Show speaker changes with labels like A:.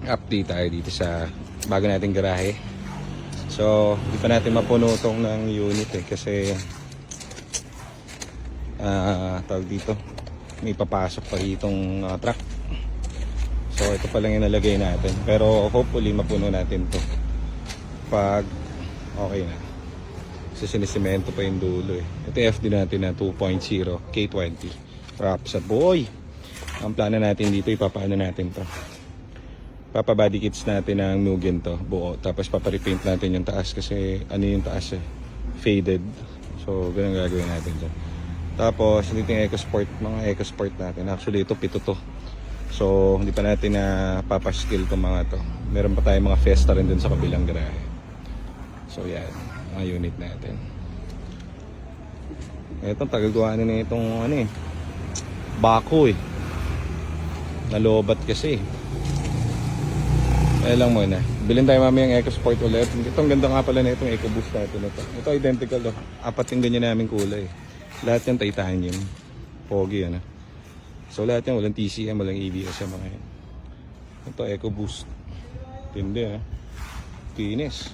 A: update tayo dito sa bago nating garahe. So hindi pa natin mapuno tong ng unit kasi tawag dito, may papasok pa ditong truck. So ito pa lang yung nalagay natin, pero hopefully mapuno natin to pag okay na. Kasi sinisemento pa yung dulo Ito yung FD natin na 2.0 K20 wrap sa boy. Ang plano natin dito, ipapaano natin to, papabody kits natin ng Mugen to buo, tapos paparepaint natin yung taas kasi ano yung taas faded. So ganun gagawin natin dyan. Tapos dito yung EcoSport, mga EcoSport natin, actually ito 7 to. So hindi pa natin na papaskill itong mga to. Meron pa tayong mga Fiesta rin dun sa kabilang garahe. So yan, mga unit natin. Itong tagagawa na itong bako nalobat kasi. Lang muna. Bilhin tayo mamaya yung EcoSport ulit. Itong ganda nga pala na itong EcoBoost natin ito. Ito identical 4 yung ganyan namin kulay. Lahat yung titanium. Pogi So lahat yung walang TCM, walang ABS yung mga yan. Ito EcoBoost. Tindi Kinis.